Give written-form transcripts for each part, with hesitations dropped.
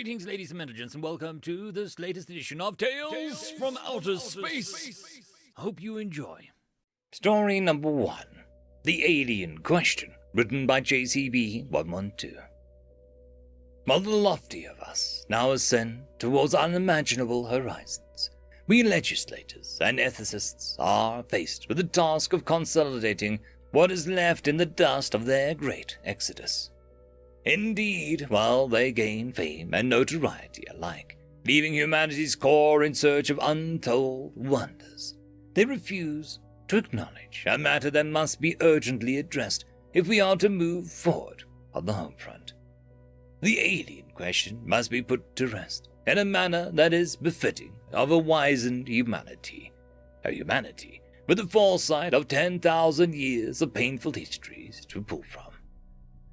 Greetings, ladies and gentlemen, and welcome to this latest edition of Tales from Outer Space. Hope you enjoy. Story number 1. The Alien Question, written by JCB 112. While the lofty of us now ascend towards unimaginable horizons, we legislators and ethicists are faced with the task of consolidating what is left in the dust of their great exodus. Indeed, while they gain fame and notoriety alike, leaving humanity's core in search of untold wonders, they refuse to acknowledge a matter that must be urgently addressed if we are to move forward on the home front. The alien question must be put to rest in a manner that is befitting of a wizened humanity, a humanity with the foresight of 10,000 years of painful histories to pull from.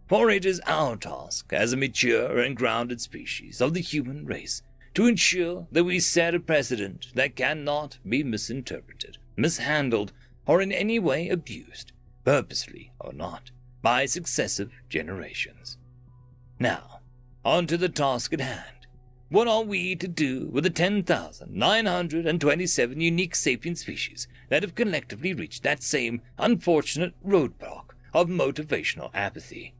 For it is our task as a mature and grounded species of the human race to ensure that we set a precedent that cannot be misinterpreted, mishandled, or in any way abused, purposely or not, by successive generations. Now, on to the task at hand. What are we to do with the 10,927 unique sapient species that have collectively reached that same unfortunate roadblock of motivational apathy?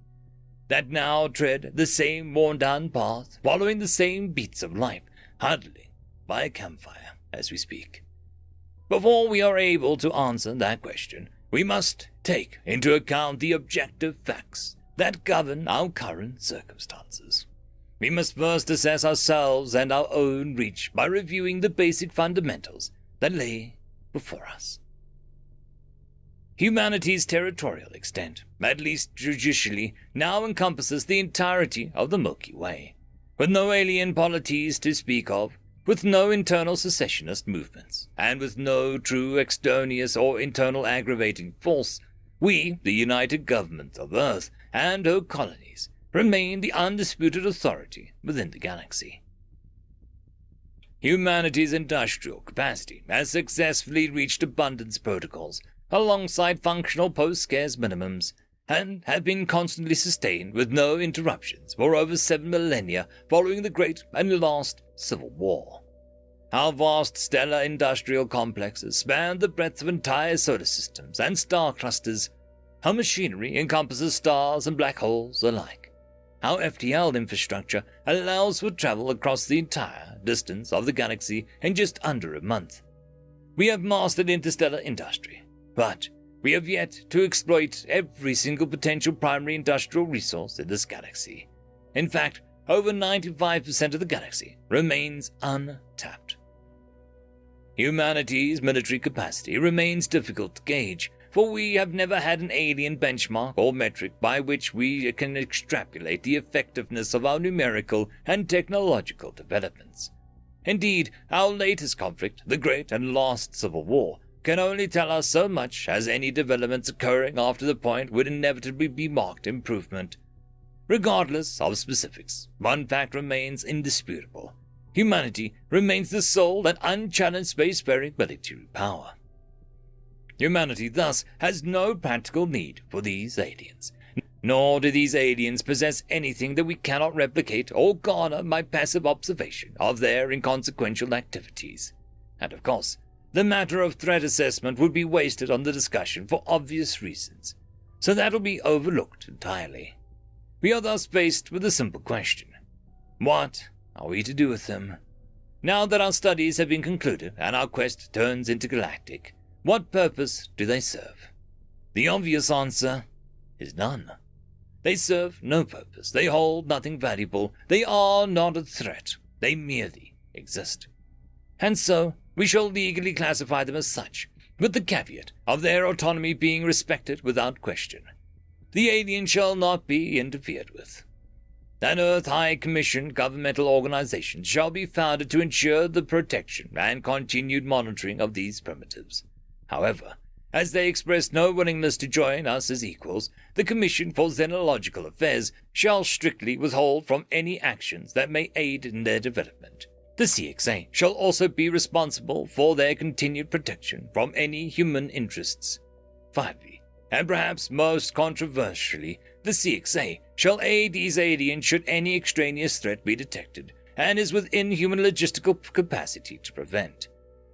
That now tread the same worn-down path, following the same beats of life, huddling by a campfire as we speak. Before we are able to answer that question, we must take into account the objective facts that govern our current circumstances. We must first assess ourselves and our own reach by reviewing the basic fundamentals that lay before us. Humanity's territorial extent, at least judicially, now encompasses the entirety of the Milky Way, with no alien polities to speak of, with no internal secessionist movements, and with no true extraneous or internal aggravating force. We, the united government of Earth and her colonies, remain the undisputed authority within the galaxy. Humanity's industrial capacity has successfully reached abundance protocols alongside functional post-scarce minimums, and have been constantly sustained with no interruptions for over 7 millennia following the Great and Last Civil War. Our vast stellar industrial complexes span the breadth of entire solar systems and star clusters. Our machinery encompasses stars and black holes alike. Our FTL infrastructure allows for travel across the entire distance of the galaxy in just under a month. We have mastered interstellar industry, but we have yet to exploit every single potential primary industrial resource in this galaxy. In fact, over 95% of the galaxy remains untapped. Humanity's military capacity remains difficult to gauge, for we have never had an alien benchmark or metric by which we can extrapolate the effectiveness of our numerical and technological developments. Indeed, our latest conflict, the Great and Last Civil War, can only tell us so much, as any developments occurring after the point would inevitably be marked improvement. Regardless of specifics, one fact remains indisputable. Humanity remains the sole and unchallenged spacefaring military power. Humanity thus has no practical need for these aliens, nor do these aliens possess anything that we cannot replicate or garner by passive observation of their inconsequential activities. And of course, the matter of threat assessment would be wasted on the discussion for obvious reasons, so that'll be overlooked entirely. We are thus faced with a simple question. What are we to do with them? Now that our studies have been concluded and our quest turns intergalactic, what purpose do they serve? The obvious answer is none. They serve no purpose, they hold nothing valuable, they are not a threat, they merely exist. And so, we shall legally classify them as such, with the caveat of their autonomy being respected without question. The alien shall not be interfered with. An Earth High Commission governmental organization shall be founded to ensure the protection and continued monitoring of these primitives. However, as they express no willingness to join us as equals, the Commission for Xenological Affairs shall strictly withhold from any actions that may aid in their development. The CXA shall also be responsible for their continued protection from any human interests. Finally, And perhaps most controversially, the CXA shall aid these aliens should any extraneous threat be detected, and is within human logistical capacity to prevent.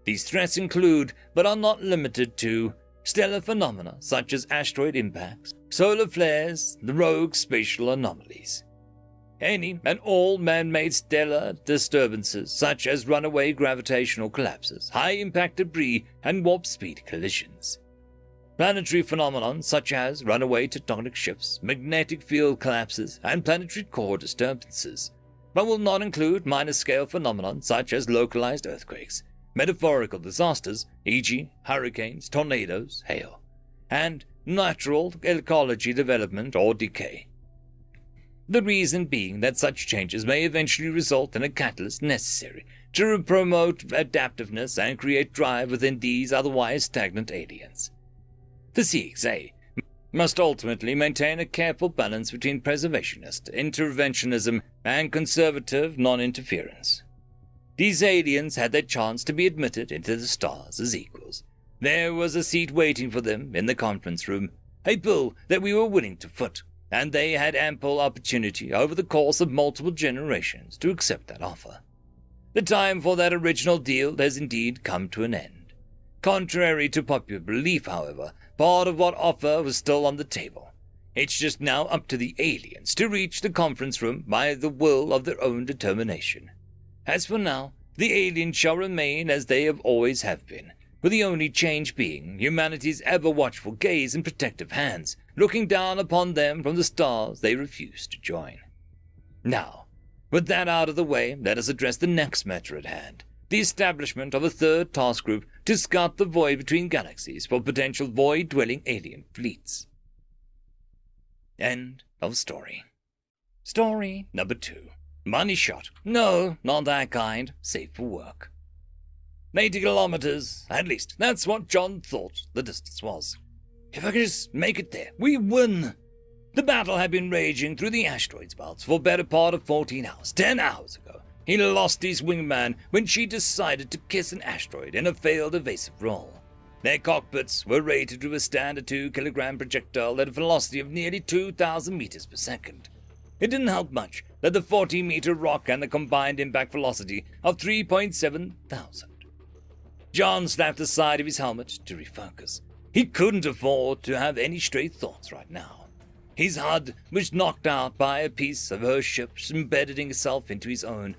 These threats include, but are not limited to, stellar phenomena such as asteroid impacts, solar flares, the rogue spatial anomalies. Any and all man-made stellar disturbances such as runaway gravitational collapses, high-impact debris, and warp-speed collisions. Planetary phenomena such as runaway tectonic shifts, magnetic field collapses, and planetary core disturbances, but will not include minor-scale phenomena such as localized earthquakes, metaphorical disasters, e.g. hurricanes, tornadoes, hail, and natural ecology development or decay. The reason being that such changes may eventually result in a catalyst necessary to promote adaptiveness and create drive within these otherwise stagnant aliens. The CXA must ultimately maintain a careful balance between preservationist interventionism and conservative non-interference. These aliens had their chance to be admitted into the stars as equals. There was a seat waiting for them in the conference room, a bill that we were willing to foot, and they had ample opportunity over the course of multiple generations to accept that offer. The time for that original deal has indeed come to an end. Contrary to popular belief, however, part of what offer was still on the table. It's just now up to the aliens to reach the conference room by the will of their own determination. As for now, the aliens shall remain as they always have been, with the only change being humanity's ever-watchful gaze and protective hands, looking down upon them from the stars they refuse to join. Now, with that out of the way, let us address the next matter at hand, the establishment of a third task group to scout the void between galaxies for potential void-dwelling alien fleets. End of story. Story number 2. Money shot. No, not that kind. Safe for work. 80 kilometers. At least, that's what John thought the distance was. If I could just make it there, we win. The battle had been raging through the asteroids belts for the better part of 14 hours. 10 hours ago, he lost his wingman when she decided to kiss an asteroid in a failed evasive roll. Their cockpits were rated to withstand a 2-kilogram projectile at a velocity of nearly 2,000 meters per second. It didn't help much that the 40-meter rock had a combined impact velocity of 3.7 thousand. John slapped the side of his helmet to refocus. He couldn't afford to have any straight thoughts right now. His HUD was knocked out by a piece of her ship embedding itself into his own.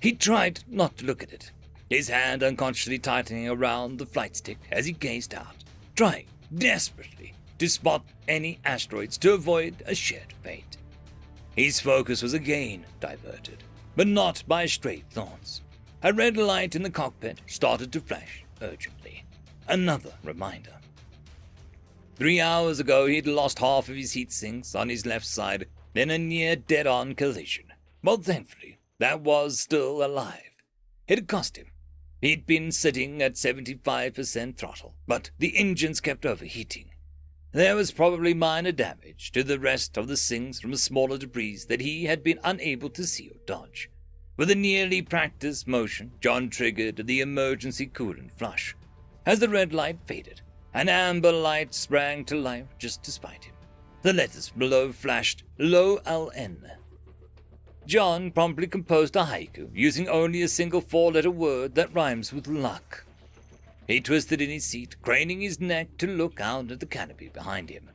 He tried not to look at it, his hand unconsciously tightening around the flight stick as he gazed out, trying desperately to spot any asteroids to avoid a shared fate. His focus was again diverted, but not by straight thoughts. A red light in the cockpit started to flash urgently. Another reminder. 3 hours ago he'd lost half of his heat sinks on his left side in a near dead-on collision, but thankfully that was still alive. It had cost him. He'd been sitting at 75% throttle, but the engines kept overheating. There was probably minor damage to the rest of the sinks from smaller debris that he had been unable to see or dodge. With a nearly practiced motion, John triggered the emergency coolant flush. As the red light faded, an amber light sprang to life just despite him. The letters below flashed LOLN. John promptly composed a haiku using only a single 4-letter word that rhymes with luck. He twisted in his seat, craning his neck to look out at the canopy behind him.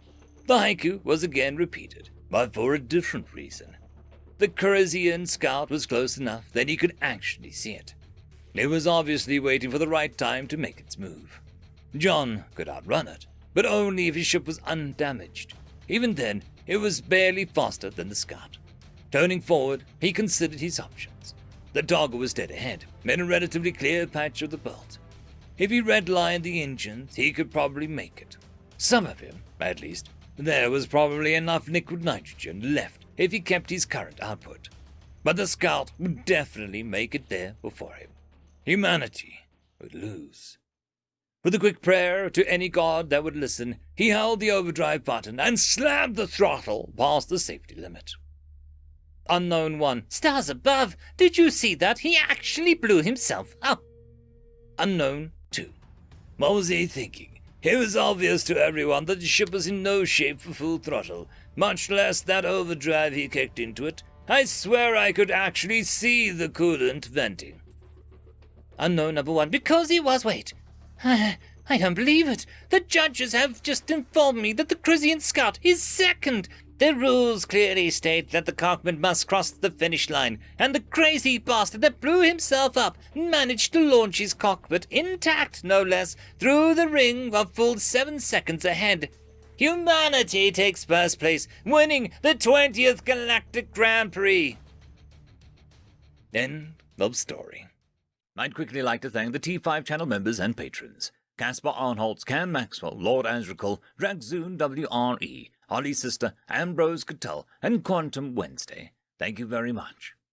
The haiku was again repeated, but for a different reason. The Curasian scout was close enough that he could actually see it. It was obviously waiting for the right time to make its move. John could outrun it, but only if his ship was undamaged. Even then, it was barely faster than the scout. Turning forward, he considered his options. The dogger was dead ahead, in a relatively clear patch of the belt. If he redlined the engines, he could probably make it. Some of him, at least. There was probably enough liquid nitrogen left if he kept his current output. But the scout would definitely make it there before him. Humanity would lose. With a quick prayer to any god that would listen, he held the overdrive button and slammed the throttle past the safety limit. Unknown 1. Stars above! Did you see that? He actually blew himself up. Unknown 2. What was he thinking? It was obvious to everyone that the ship was in no shape for full throttle, much less that overdrive he kicked into it. I swear I could actually see the coolant venting. Unknown number one, because he was, wait. I don't believe it. The judges have just informed me that the Cruisian Scout is second. The rules clearly state that the cockpit must cross the finish line, and the crazy bastard that blew himself up managed to launch his cockpit, intact no less, through the ring a full 7 seconds ahead. Humanity takes first place, winning the 20th Galactic Grand Prix. End of story. I'd quickly like to thank the T5 channel members and patrons. Caspar Arnholtz, Cam Maxwell, Lord Azrakal, Dragzoon WRE, Holly Sister, Ambrose Cattell, and Quantum Wednesday. Thank you very much.